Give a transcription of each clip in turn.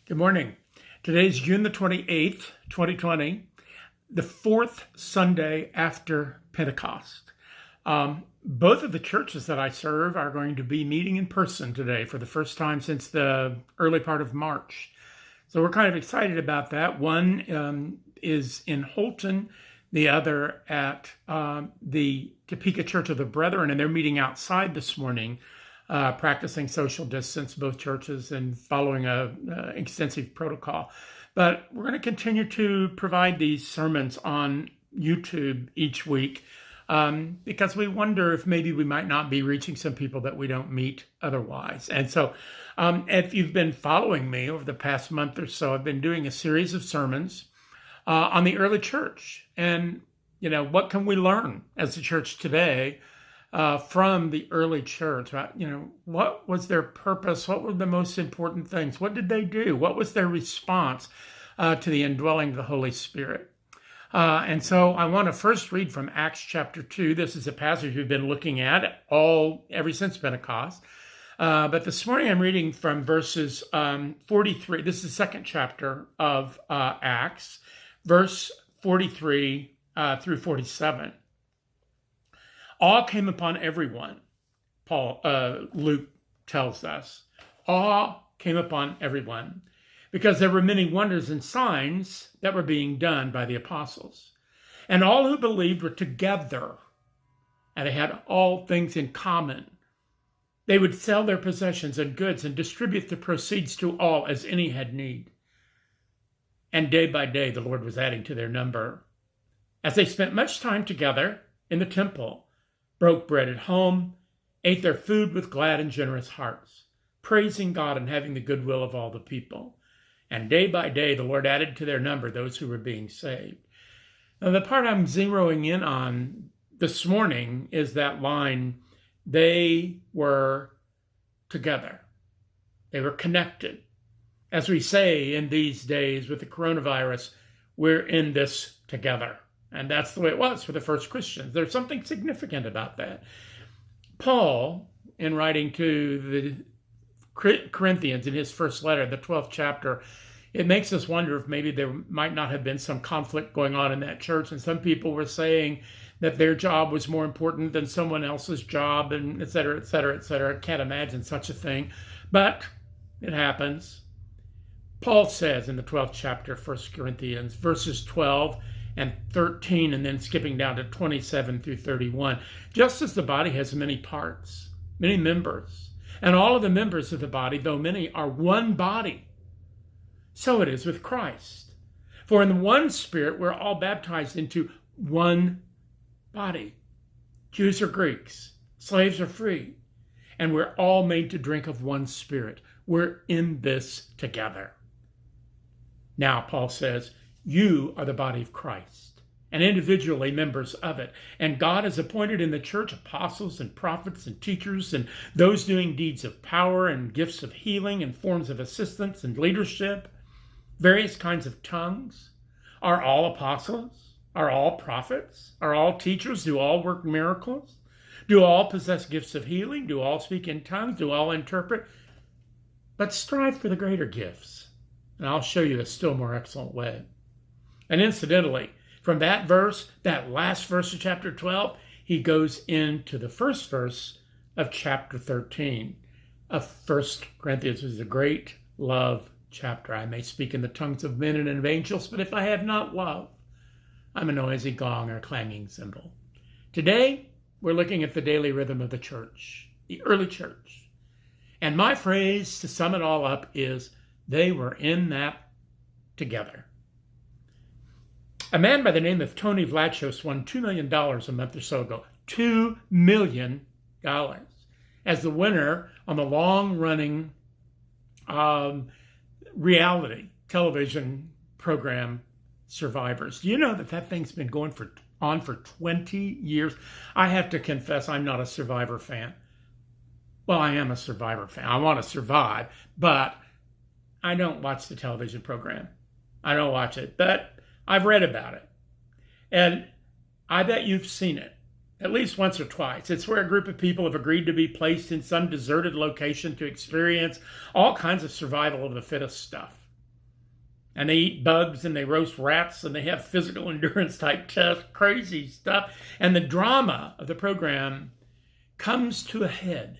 Good morning. Today's June the 28th, 2020, the fourth Sunday after Pentecost. Both of the churches that I serve are going to be meeting in person today for the first time since the early part of March. So we're kind of excited about that. One is in Holton, the other at the Topeka Church of the Brethren, and they're meeting outside this morning, practicing social distance, both churches, and following a extensive protocol. But we're going to continue to provide these sermons on YouTube each week because we wonder if maybe we might not be reaching some people that we don't meet otherwise. And so if you've been following me over the past month or so, I've been doing a series of sermons on the early church. And, what can we learn as a church today from the early church? What was their purpose? What were the most important things? What did they do? What was their response to the indwelling of the Holy Spirit? And so I want to first read from Acts chapter 2. This is a passage we've been looking at ever since Pentecost. But this morning I'm reading from verses 43. This is the second chapter of Acts, verse 43 through 47. Awe came upon everyone, Luke tells us. Awe came upon everyone because there were many wonders and signs that were being done by the apostles. And all who believed were together, and they had all things in common. They would sell their possessions and goods and distribute the proceeds to all as any had need. And day by day the Lord was adding to their number. As they spent much time together in the temple, broke bread at home, ate their food with glad and generous hearts, praising God and having the goodwill of all the people. And day by day, the Lord added to their number those who were being saved. Now, the part I'm zeroing in on this morning is that line, they were together. They were connected. As we say in these days with the coronavirus, we're in this together. And that's the way it was for the first Christians. There's something significant about that. Paul, in writing to the Corinthians in his first letter, the 12th chapter, it makes us wonder if maybe there might not have been some conflict going on in that church. And some people were saying that their job was more important than someone else's job, and et cetera, et cetera, et cetera. Can't imagine such a thing. But it happens. Paul says in the 12th chapter, 1 Corinthians, verses 12 and 13, and then skipping down to 27 through 31. Just as the body has many parts, many members, and all of the members of the body, though many, are one body, so it is with Christ. For in the one Spirit we're all baptized into one body. Jews or Greeks, slaves or free, and we're all made to drink of one Spirit. We're in this together. Now, Paul says, you are the body of Christ, and individually members of it. And God has appointed in the church apostles and prophets and teachers and those doing deeds of power and gifts of healing and forms of assistance and leadership, various kinds of tongues. Are all apostles? Are all prophets? Are all teachers? Do all work miracles? Do all possess gifts of healing? Do all speak in tongues? Do all interpret? But strive for the greater gifts, and I'll show you a still more excellent way. And incidentally, from that verse, that last verse of chapter 12, he goes into the first verse of chapter 13 of 1 Corinthians, which is a great love chapter. I may speak in the tongues of men and of angels, but if I have not love, I'm a noisy gong or a clanging cymbal. Today, we're looking at the daily rhythm of the church, the early church. And my phrase to sum it all up is, they were in that together. A man by the name of Tony Vlachos won $2 million a month or so ago. $2 million as the winner on the long-running reality television program Survivors. Do you know that thing's been going on for 20 years? I have to confess, I'm not a Survivor fan. Well, I am a Survivor fan. I want to survive, but I don't watch the television program. I don't watch it, but I've read about it. And I bet you've seen it at least once or twice. It's where a group of people have agreed to be placed in some deserted location to experience all kinds of survival of the fittest stuff. And they eat bugs and they roast rats and they have physical endurance type tests, crazy stuff. And the drama of the program comes to a head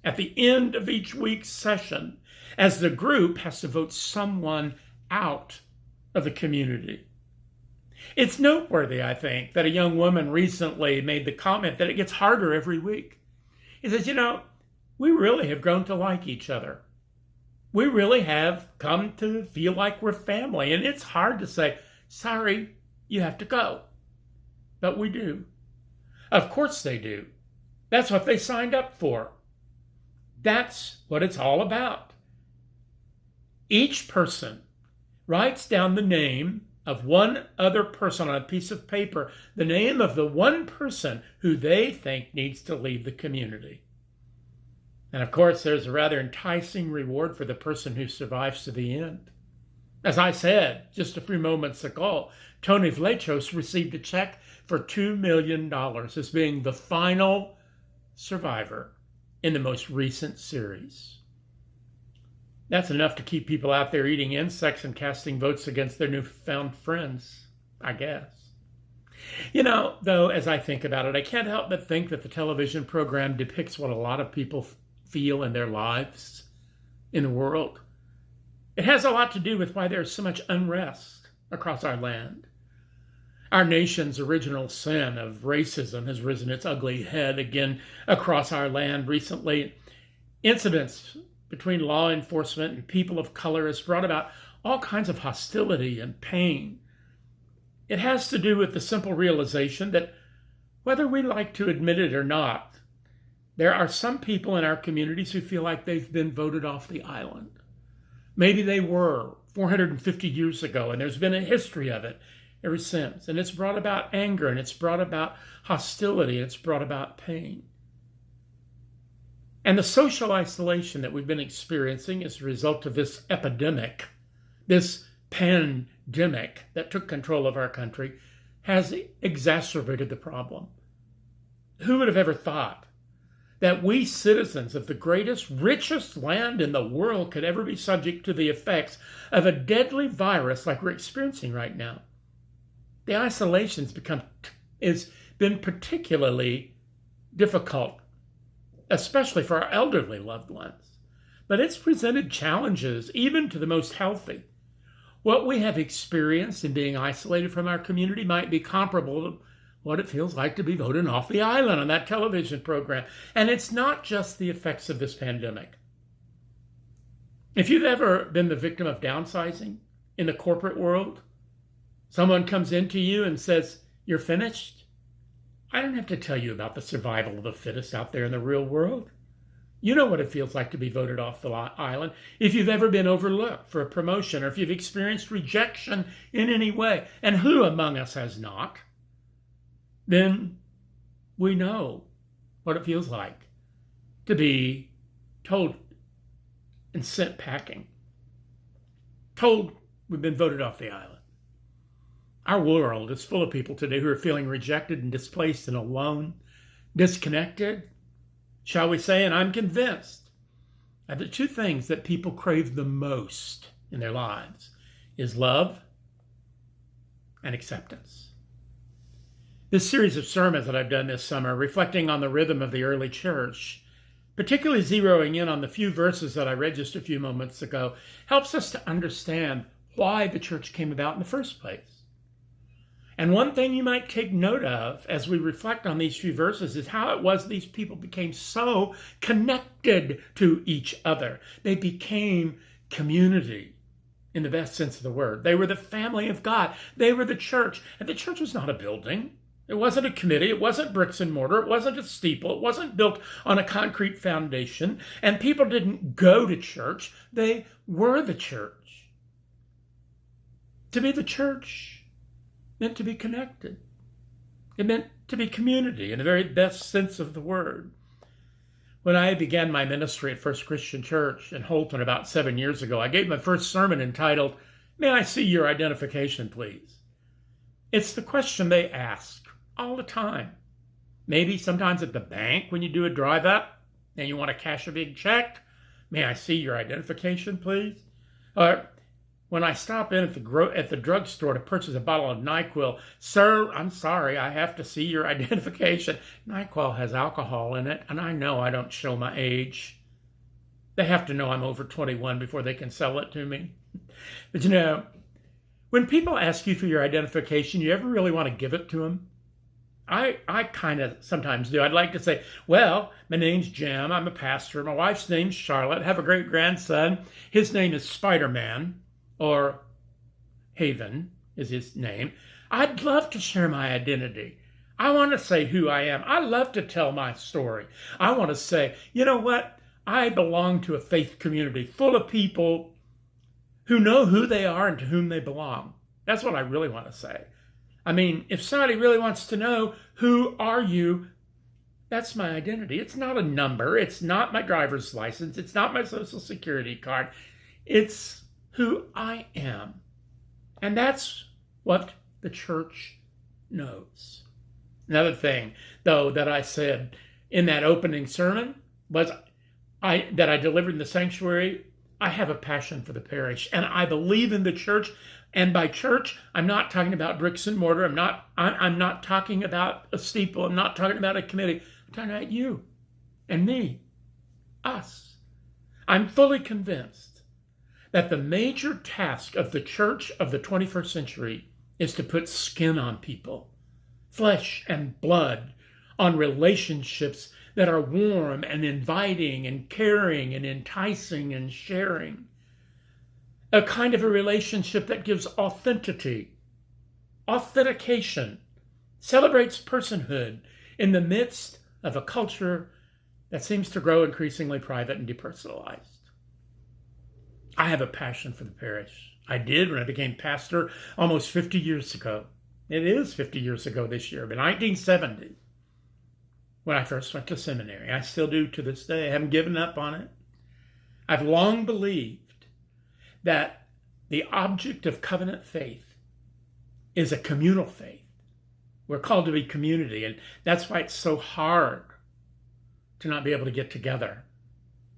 at the end of each week's session as the group has to vote someone out of the community. It's noteworthy, I think, that a young woman recently made the comment that it gets harder every week. He says, we really have grown to like each other. We really have come to feel like we're family. And it's hard to say, sorry, you have to go. But we do. Of course they do. That's what they signed up for. That's what it's all about. Each person writes down the name of one other person on a piece of paper, the name of the one person who they think needs to leave the community. And of course, there's a rather enticing reward for the person who survives to the end. As I said just a few moments ago, Tony Vlachos received a check for $2 million as being the final survivor in the most recent series. That's enough to keep people out there eating insects and casting votes against their newfound friends, I guess. Though, as I think about it, I can't help but think that the television program depicts what a lot of people feel in their lives in the world. It has a lot to do with why there's so much unrest across our land. Our nation's original sin of racism has risen its ugly head again across our land recently. Incidents between law enforcement and people of color has brought about all kinds of hostility and pain. It has to do with the simple realization that whether we like to admit it or not, there are some people in our communities who feel like they've been voted off the island. Maybe they were 450 years ago, and there's been a history of it ever since. And it's brought about anger, and it's brought about hostility, and it's brought about pain. And the social isolation that we've been experiencing as a result of this epidemic, this pandemic that took control of our country, has exacerbated the problem. Who would have ever thought that we citizens of the greatest, richest land in the world could ever be subject to the effects of a deadly virus like we're experiencing right now? The isolation has been particularly difficult, especially for our elderly loved ones. But it's presented challenges even to the most healthy. What we have experienced in being isolated from our community might be comparable to what it feels like to be voted off the island on that television program. And it's not just the effects of this pandemic. If you've ever been the victim of downsizing in the corporate world, someone comes into you and says, "You're finished." I don't have to tell you about the survival of the fittest out there in the real world. You know what it feels like to be voted off the island. If you've ever been overlooked for a promotion, or if you've experienced rejection in any way, and who among us has not, then we know what it feels like to be told and sent packing. Told we've been voted off the island. Our world is full of people today who are feeling rejected and displaced and alone, disconnected, shall we say, and I'm convinced that the two things that people crave the most in their lives is love and acceptance. This series of sermons that I've done this summer, reflecting on the rhythm of the early church, particularly zeroing in on the few verses that I read just a few moments ago, helps us to understand why the church came about in the first place. And one thing you might take note of as we reflect on these few verses is how it was these people became so connected to each other. They became community in the best sense of the word. They were the family of God. They were the church. And the church was not a building. It wasn't a committee. It wasn't bricks and mortar. It wasn't a steeple. It wasn't built on a concrete foundation. And people didn't go to church. They were the church. To be the church meant to be connected. It meant to be community in the very best sense of the word. When I began my ministry at First Christian Church in Holton about 7 years ago, I gave my first sermon entitled, "May I see your identification, please?" It's the question they ask all the time. Maybe sometimes at the bank when you do a drive up and you want to cash a big check. "May I see your identification, please?" Or when I stop in at the drugstore to purchase a bottle of NyQuil, sir, I'm sorry, I have to see your identification. NyQuil has alcohol in it, and I know I don't show my age. They have to know I'm over 21 before they can sell it to me. But when people ask you for your identification, you ever really want to give it to them? I kind of sometimes do. I'd like to say, well, my name's Jim. I'm a pastor. My wife's name's Charlotte. I have a great grandson. His name is Spider-Man, or Haven is his name. I'd love to share my identity. I want to say who I am. I love to tell my story. I want to say, you know what? I belong to a faith community full of people who know who they are and to whom they belong. That's what I really want to say. I mean, if somebody really wants to know, who are you? That's my identity. It's not a number. It's not my driver's license. It's not my social security card. It's who I am. And that's what the church knows. Another thing, though, that I said in that opening sermon was that I delivered in the sanctuary. I have a passion for the parish, and I believe in the church. And by church, I'm not talking about bricks and mortar. I'm not talking about a steeple. I'm not talking about a committee. I'm talking about you and me, us. I'm fully convinced that the major task of the church of the 21st century is to put skin on people, flesh and blood, on relationships that are warm and inviting and caring and enticing and sharing. A kind of a relationship that gives authenticity, authentication, celebrates personhood in the midst of a culture that seems to grow increasingly private and depersonalized. I have a passion for the parish. I did when I became pastor almost 50 years ago. It is 50 years ago this year, but 1970, when I first went to seminary. I still do to this day. I haven't given up on it. I've long believed that the object of covenant faith is a communal faith. We're called to be community, and that's why it's so hard to not be able to get together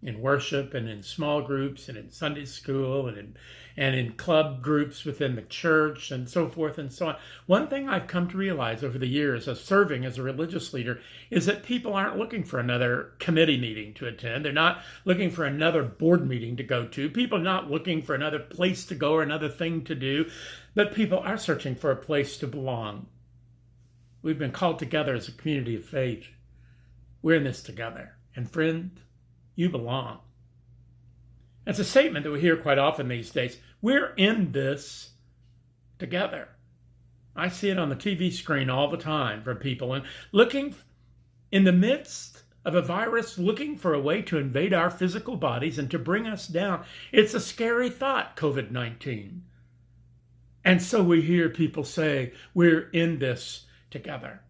in worship and in small groups and in Sunday school and in club groups within the church and so forth and so on. One thing I've come to realize over the years of serving as a religious leader is that people aren't looking for another committee meeting to attend. They're not looking for another board meeting to go to. People are not looking for another place to go or another thing to do, but people are searching for a place to belong. We've been called together as a community of faith. We're in this together. And friend, you belong. That's a statement that we hear quite often these days. We're in this together. I see it on the TV screen all the time from people, and looking in the midst of a virus, looking for a way to invade our physical bodies and to bring us down. It's a scary thought, COVID-19. And so we hear people say, we're in this together,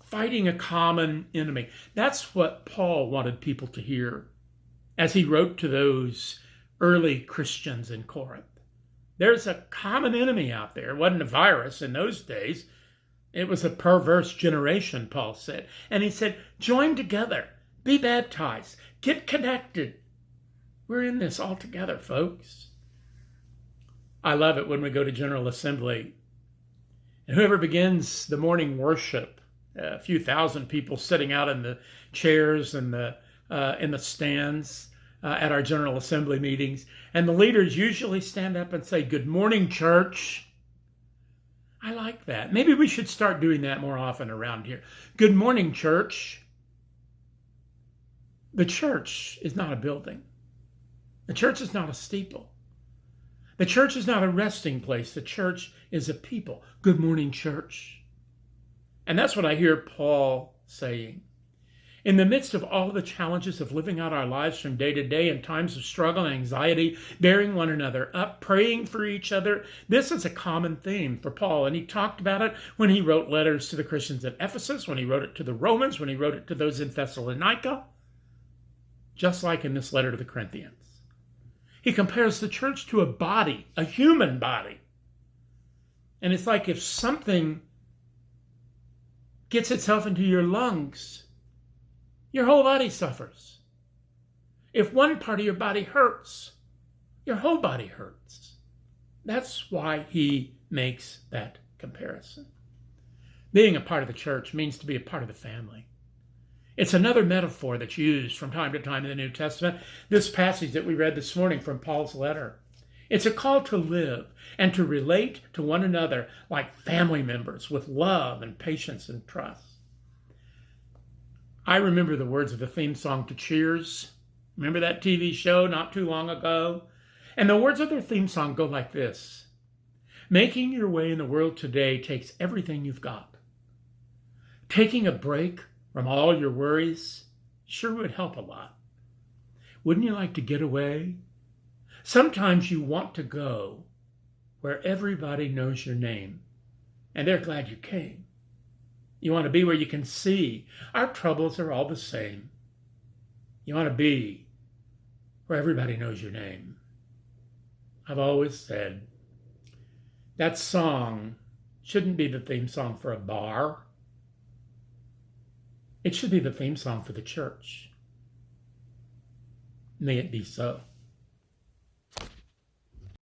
fighting a common enemy. That's what Paul wanted people to hear as he wrote to those early Christians in Corinth. There's a common enemy out there. It wasn't a virus in those days. It was a perverse generation, Paul said. And he said, join together, be baptized, get connected. We're in this all together, folks. I love it when we go to General Assembly and whoever begins the morning worship, a few thousand people sitting out in the chairs and in the stands at our General Assembly meetings. And the leaders usually stand up and say, good morning, church. I like that. Maybe we should start doing that more often around here. Good morning, church. The church is not a building. The church is not a steeple. The church is not a resting place. The church is a people. Good morning, church. And that's what I hear Paul saying. In the midst of all the challenges of living out our lives from day to day in times of struggle and anxiety, bearing one another up, praying for each other, this is a common theme for Paul. And he talked about it when he wrote letters to the Christians at Ephesus, when he wrote it to the Romans, when he wrote it to those in Thessalonica, just like in this letter to the Corinthians. He compares the church to a body, a human body. And it's like if something gets itself into your lungs, your whole body suffers. If one part of your body hurts, your whole body hurts. That's why he makes that comparison. Being a part of the church means to be a part of the family. It's another metaphor that's used from time to time in the New Testament. This passage that we read this morning from Paul's letter. It's a call to live and to relate to one another like family members with love and patience and trust. I remember the words of the theme song to Cheers. Remember that TV show not too long ago? And the words of their theme song go like this. Making your way in the world today takes everything you've got. Taking a break from all your worries sure would help a lot. Wouldn't you like to get away? Sometimes you want to go where everybody knows your name and they're glad you came. You want to be where you can see our troubles are all the same. You want to be where everybody knows your name. I've always said that song shouldn't be the theme song for a bar. It should be the theme song for the church. May it be so.